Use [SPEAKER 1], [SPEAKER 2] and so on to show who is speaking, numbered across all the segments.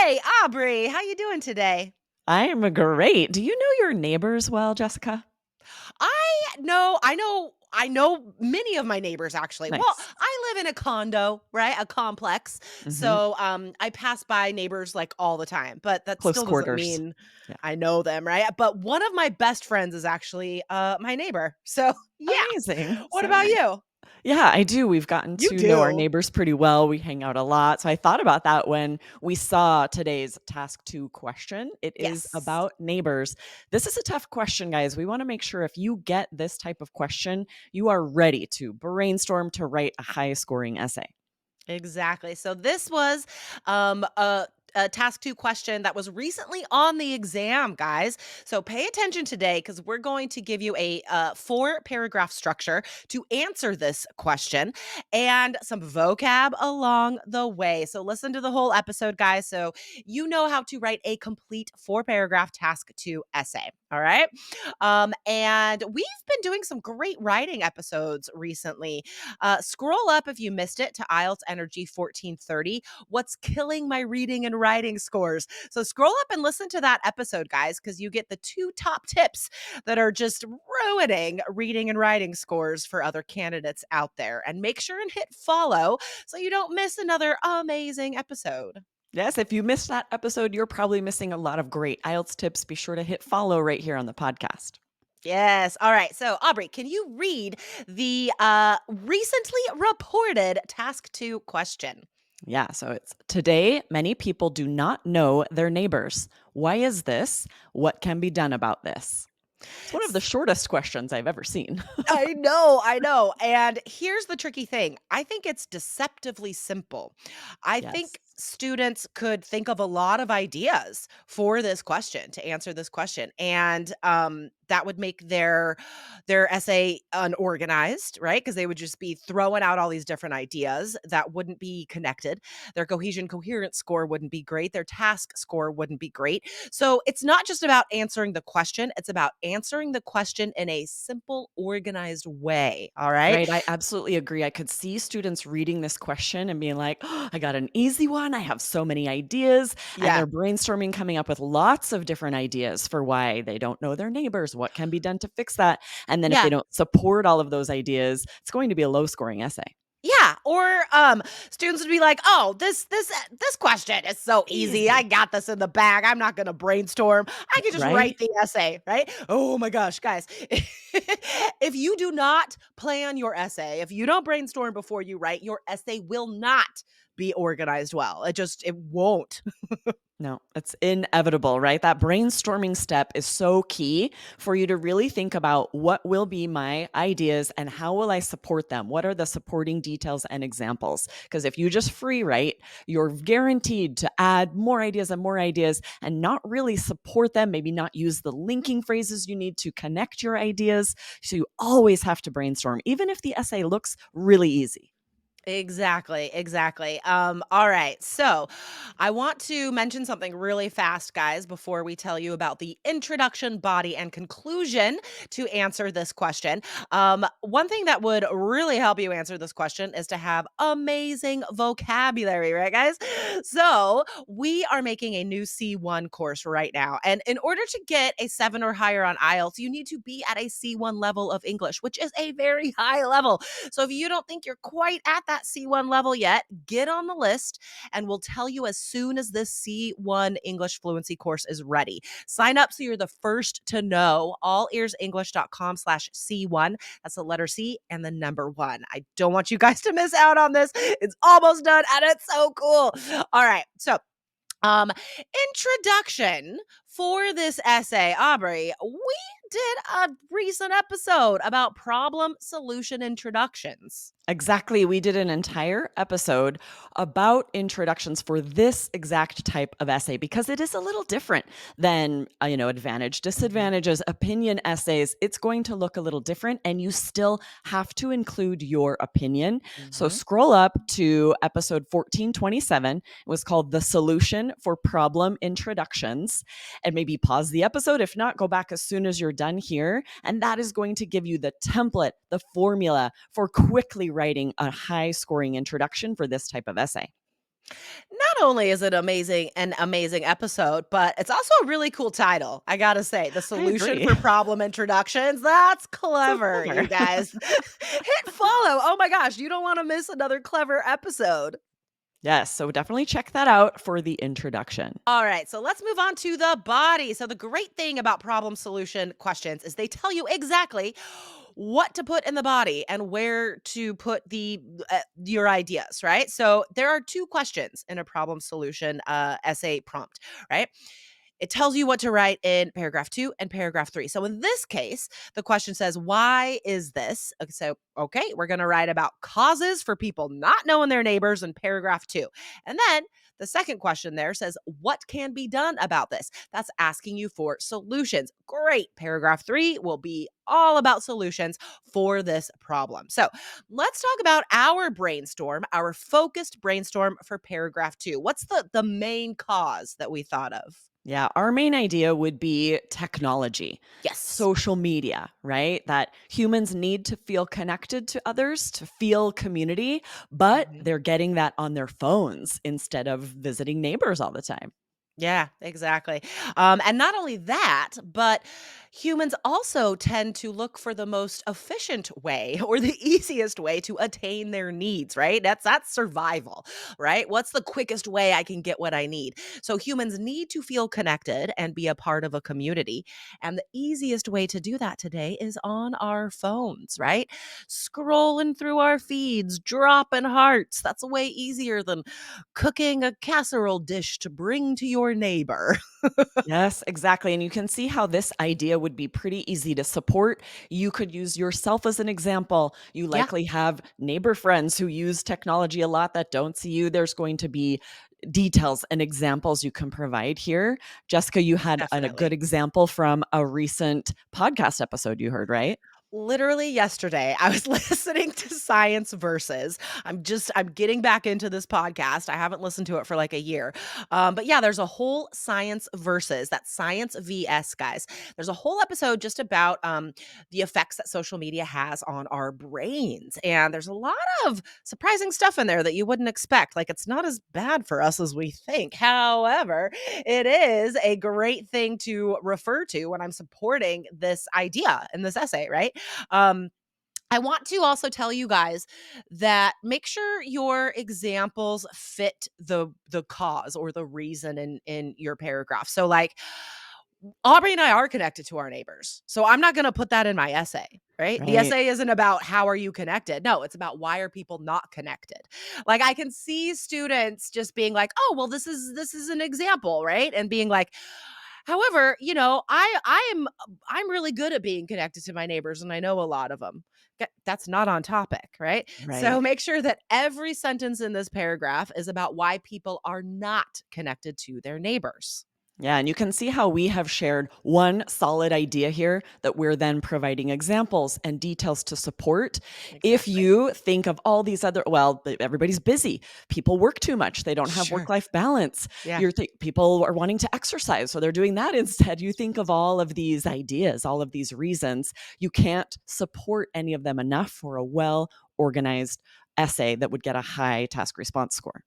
[SPEAKER 1] Hey, Aubrey, how you doing today?
[SPEAKER 2] I'm great. Do you know your neighbors well, Jessica?
[SPEAKER 1] I know many of my neighbors actually. Well,
[SPEAKER 2] Nice.
[SPEAKER 1] I live in a condo, right? A complex.
[SPEAKER 2] Mhm.
[SPEAKER 1] So, I pass by neighbors like all the time, but that
[SPEAKER 2] Close
[SPEAKER 1] still doesn't
[SPEAKER 2] quarters.
[SPEAKER 1] mean
[SPEAKER 2] Yeah.
[SPEAKER 1] I know them, right? But one of my best friends is actually my neighbor. So, yeah.
[SPEAKER 2] Amazing.
[SPEAKER 1] What
[SPEAKER 2] So
[SPEAKER 1] about
[SPEAKER 2] nice.
[SPEAKER 1] you?
[SPEAKER 2] Yeah, I do. We've gotten
[SPEAKER 1] You
[SPEAKER 2] to know our
[SPEAKER 1] do.
[SPEAKER 2] neighbors pretty well. We hang out a lot. So I thought about that when we saw today's task 2 question. It is
[SPEAKER 1] Yes.
[SPEAKER 2] about neighbors. This is a tough question, guys. We want to make sure if you get this type of question, you are ready to brainstorm to write a high scoring essay.
[SPEAKER 1] Exactly. So this was a task 2 question that was recently on the exam, guys. So pay attention today because we're going to give you a 4 paragraph structure to answer this question and some vocab along the way. So listen to the whole episode, guys, so you know how to write a complete 4 paragraph task 2 essay. All right. And we've been doing some great writing episodes recently. Scroll up if you missed it to IELTS Energy 1430. What's killing my reading and writing scores? So scroll up and listen to that episode, guys, because you get the 2 top tips that are just ruining reading and writing scores for other candidates out there. And make sure and hit follow so you don't miss another amazing episode.
[SPEAKER 2] Yes, if you missed that episode, you're probably missing a lot of great IELTS tips. Be sure to hit follow right here on the podcast.
[SPEAKER 1] Yes. All right. So, Aubrey, can you read the recently reported task 2 question?
[SPEAKER 2] Yeah, so it's today, many people do not know their neighbors. Why is this? What can be done about this? It's one of the shortest questions I've ever seen.
[SPEAKER 1] I know, I know. And here's the tricky thing. I think it's deceptively simple. I
[SPEAKER 2] Yes.
[SPEAKER 1] think students could think of a lot of ideas for this question to answer this question, and that would make their essay unorganized, right? Because they would just be throwing out all these different ideas that wouldn't be connected. Their cohesion coherence score wouldn't be great. Their task score wouldn't be great. So it's not just about answering the question, it's about answering the question in a simple, organized way. All right.
[SPEAKER 2] Right, I absolutely agree. I could see students reading this question and being like, "Oh, I got an easy one. I have so many ideas." And
[SPEAKER 1] Yeah.
[SPEAKER 2] they're brainstorming, coming up with lots of different ideas for why they don't know their neighbors, what can be done to fix that. And then if they
[SPEAKER 1] Yeah.
[SPEAKER 2] don't support all of those ideas, it's going to be a low scoring essay.
[SPEAKER 1] Yeah, or students would be like, "Oh, this question is so easy. I
[SPEAKER 2] Easy,
[SPEAKER 1] got this in the bag. I'm not going to brainstorm. I can just write
[SPEAKER 2] right?
[SPEAKER 1] the essay." Right? Oh my gosh, guys! If you do not plan your essay, if you don't brainstorm before you write, your essay will not be organized well. It won't.
[SPEAKER 2] No, it's inevitable, right? That brainstorming step is so key for you to really think about what will be my ideas and how will I support them? What are the supporting details and examples? Because if you just free write, you're guaranteed to add more ideas and not really support them, maybe not use the linking phrases you need to connect your ideas. So you always have to brainstorm, even if the essay looks really easy.
[SPEAKER 1] Exactly, exactly. All right. So I want to mention something really fast, guys, before we tell you about the introduction, body, and conclusion to answer this question. One thing that would really help you answer this question is to have amazing vocabulary, right, guys? So we are making a new C1 course right now. And in order to get a 7 or higher on IELTS, you need to be at a C1 level of English, which is a very high level. So if you don't think you're quite at that C1 level yet, get on the list and we'll tell you as soon as this C1 English fluency course is ready. Sign up so you're the first to know. allearsenglish.com/C1. That's the letter C and the number 1. I don't want you guys to miss out on this. It's almost done and it's so cool. All right. So um, introduction for this essay, Aubrey. We did a recent episode about problem solution introductions.
[SPEAKER 2] Exactly. We did an entire episode about introductions for this exact type of essay because it is a little different than, advantage,
[SPEAKER 1] Mhm.
[SPEAKER 2] disadvantages, opinion essays. It's going to look a little different and you still have to include your opinion. So
[SPEAKER 1] Mhm.
[SPEAKER 2] scroll up to episode 1427. It was called The Solution for Problem Introductions. And maybe pause the episode. If not, go back as soon as you're done here. And that is going to give you the template, the formula for quickly writing a high scoring introduction for this type of essay.
[SPEAKER 1] Not only is it an amazing episode, but it's also a really cool title, I gotta say. The
[SPEAKER 2] I
[SPEAKER 1] Solution
[SPEAKER 2] agree.
[SPEAKER 1] for Problem Introductions. That's
[SPEAKER 2] So
[SPEAKER 1] clever,
[SPEAKER 2] clever.
[SPEAKER 1] you guys. Hit follow. Oh my gosh, you don't wanna miss another clever episode.
[SPEAKER 2] Yes, so definitely check that out for the introduction.
[SPEAKER 1] All right, so let's move on to the body. So, the great thing about problem solution questions is they tell you exactly what to put in the body and where to put your ideas, right? So, there are two questions in a problem solution essay prompt, right? It tells you what to write in paragraph 2 and paragraph 3. So in this case, the question says, "Why is this?" Okay, so, okay, we're going to write about causes for people not knowing their neighbors in paragraph 2. And then the second question there says, "What can be done about this?" That's asking you for solutions. Great. Paragraph 3 will be all about solutions for this problem. So let's talk about our brainstorm, our focused brainstorm for paragraph 2. What's the main cause that we thought of?
[SPEAKER 2] Yeah, our main idea would be technology,
[SPEAKER 1] Yes.
[SPEAKER 2] social media, right? That humans need to feel connected to others, to feel community, but
[SPEAKER 1] Mhm.
[SPEAKER 2] they're getting that on their phones instead of visiting neighbors all the time.
[SPEAKER 1] Yeah, exactly. And not only that, but humans also tend to look for the most efficient way or the easiest way to attain their needs, right? That's survival, right? What's the quickest way I can get what I need? So humans need to feel connected and be a part of a community. And the easiest way to do that today is on our phones, right? Scrolling through our feeds, dropping hearts. That's way easier than cooking a casserole dish to bring to your neighbor.
[SPEAKER 2] Yes, exactly. And you can see how this idea would be pretty easy to support. You could use yourself as an example. You
[SPEAKER 1] Yeah,
[SPEAKER 2] likely have neighbor friends who use technology a lot that don't see you. There's going to be details and examples you can provide here. Jessica, you had a good
[SPEAKER 1] definitely.
[SPEAKER 2] example from a recent podcast episode you heard, right?
[SPEAKER 1] Literally yesterday, I was listening to Science Versus. I'm getting back into this podcast. I haven't listened to it for like a year. But yeah, there's a whole Science Versus, that's Science VS, guys. There's a whole episode just about the effects that social media has on our brains. And there's a lot of surprising stuff in there that you wouldn't expect. Like, it's not as bad for us as we think. However, it is a great thing to refer to when I'm supporting this idea in this essay, right? Um, I want to also tell you guys that make sure your examples fit the cause or the reason in your paragraph. So like Aubrey and I are connected to our neighbors. So I'm not going to put that in my essay, right? The
[SPEAKER 2] Right.
[SPEAKER 1] essay isn't about how are you connected. No, it's about why are people not connected. Like I can see students just being like, "Oh, well this is an example," right? And being like, "However, I'm really good at being connected to my neighbors and I know a lot of them." That's not on topic, right? So
[SPEAKER 2] Right.
[SPEAKER 1] make sure that every sentence in this paragraph is about why people are not connected to their neighbors.
[SPEAKER 2] Yeah, and you can see how we have shared one solid idea here that we're then providing examples and details to support. If
[SPEAKER 1] Exactly.
[SPEAKER 2] you think of all these other, well, everybody's busy. People work too much. They don't have work
[SPEAKER 1] Sure.
[SPEAKER 2] life balance.
[SPEAKER 1] Yeah,
[SPEAKER 2] People are wanting to exercise, so they're doing that instead. You think of all of these ideas, all of these reasons. You can't support any of them enough for a well organized essay that would get a high task response score,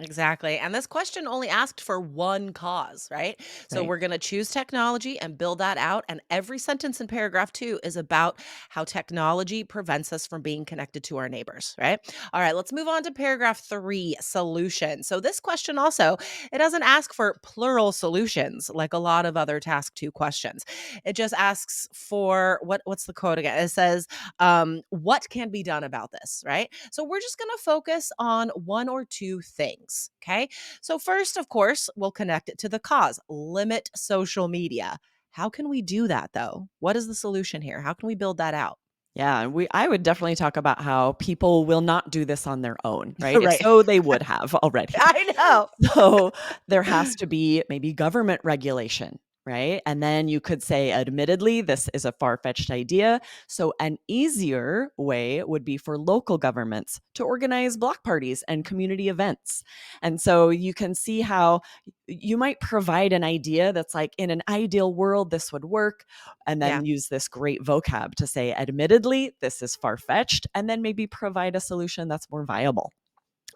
[SPEAKER 1] exactly. And this question only asked for one cause, right? So
[SPEAKER 2] right?
[SPEAKER 1] we're going to choose technology and build that out. And every sentence in paragraph 2 is about how technology prevents us from being connected to our neighbors, right? All right, let's move on to paragraph 3, solution. So this question also, it doesn't ask for plural solutions like a lot of other task 2 questions. It just asks for what's the quote again? It says, what can be done about this, right? So we're just going to focus on one or two things. Okay. So, first, of course, we'll connect it to the cause, limit social media. How can we do that though? What is the solution here? How can we build that out?
[SPEAKER 2] Yeah, I would definitely talk about how people will not do this on their own, right? If
[SPEAKER 1] Right.
[SPEAKER 2] so, they would have already.
[SPEAKER 1] I know.
[SPEAKER 2] So, there has to be maybe government regulation, right? And then you could say, admittedly, this is a far-fetched idea. So, an easier way would be for local governments to organize block parties and community events. And so you can see how you might provide an idea that's like, in an ideal world, this would work, and
[SPEAKER 1] Yeah.
[SPEAKER 2] then use this great vocab to say, admittedly, this is far-fetched, and then maybe provide a solution that's more viable.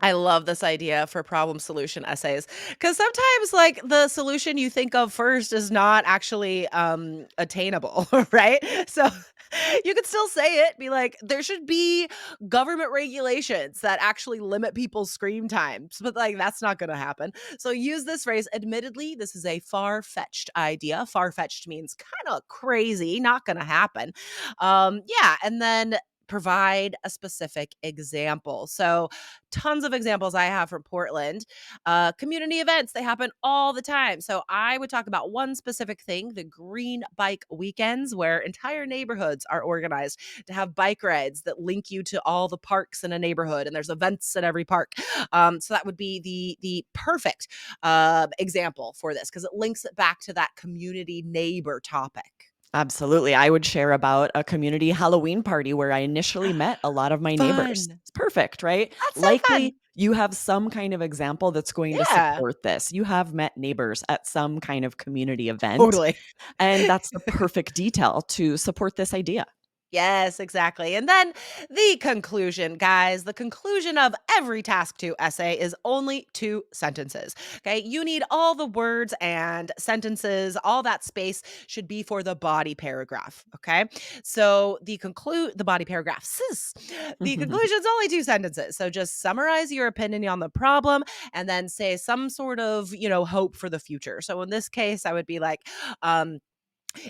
[SPEAKER 1] I love this idea for problem solution essays because sometimes, like, the solution you think of first is not actually attainable, right? So you could still say it, be like, there should be government regulations that actually limit people's screen times, but like, that's not going to happen. So use this phrase. Admittedly, this is a far fetched idea. Far fetched means kind of crazy, not going to happen. Yeah. And then provide a specific example. So, tons of examples I have from Portland. Community events, they happen all the time. So I would talk about one specific thing, the green bike weekends, where entire neighborhoods are organized to have bike rides that link you to all the parks in a neighborhood, and there's events at every park. So that would be the perfect example for this because it links it back to that community neighbor topic.
[SPEAKER 2] Absolutely. I would share about a community Halloween party where I initially met a lot of my neighbors.
[SPEAKER 1] Fun.
[SPEAKER 2] It's perfect, right?
[SPEAKER 1] That's so fun.
[SPEAKER 2] Likely you have some kind of example that's going to
[SPEAKER 1] Yeah,
[SPEAKER 2] support this. You have met neighbors at some kind of community event,
[SPEAKER 1] totally.
[SPEAKER 2] and that's the perfect detail to support this idea.
[SPEAKER 1] Yes, exactly. And then the conclusion, guys, the conclusion of every task 2 essay is only 2 sentences. Okay? You need all the words and sentences, all that space should be for the body paragraph, okay? So the body paragraph. The conclusion is only 2 sentences. So just summarize your opinion on the problem and then say some sort of, hope for the future. So in this case, I would be like, um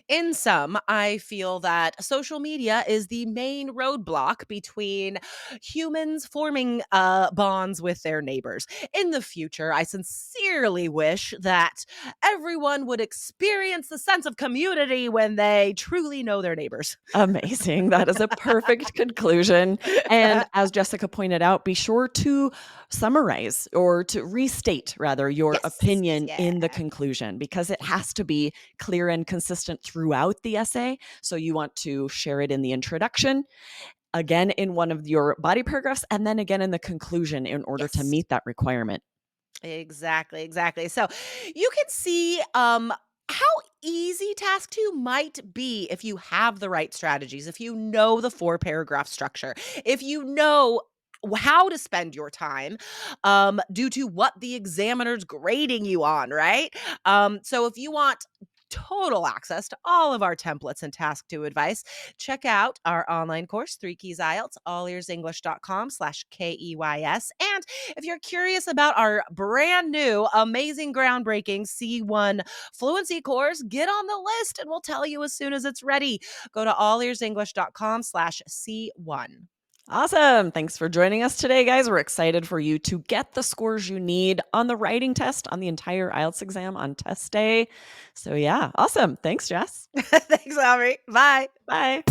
[SPEAKER 1] in sum, I feel that social media is the main roadblock between humans forming bonds with their neighbors. In the future, I sincerely wish that everyone would experience the sense of community when they truly know their neighbors.
[SPEAKER 2] Amazing. That is a perfect conclusion. And as Jessica pointed out, be sure to summarize or to restate rather your
[SPEAKER 1] Yes.
[SPEAKER 2] opinion
[SPEAKER 1] Yeah.
[SPEAKER 2] in the conclusion because it has to be clear and consistent throughout the essay. So you want to share it in the introduction, again in one of your body paragraphs, and then again in the conclusion in order to
[SPEAKER 1] Yes.
[SPEAKER 2] meet that requirement.
[SPEAKER 1] Exactly, exactly. So you can see how easy task 2 might be if you have the right strategies, if you know the 4 paragraph structure, if you know how to spend your time due to what the examiner's grading you on, right? So if you want total access to all of our templates and task 2 advice, check out our online course, 3 Keys IELTS, allearsenglish.com/KEYS. And if you're curious about our brand new, amazing, groundbreaking C1 fluency course, get on the list and we'll tell you as soon as it's ready. Go to allearsenglish.com/C1.
[SPEAKER 2] Awesome. Thanks for joining us today, guys. We're excited for you to get the scores you need on the writing test on the entire IELTS exam on test day. So, yeah, awesome. Thanks, Jess.
[SPEAKER 1] Thanks, Aubrey. Bye.
[SPEAKER 2] Bye.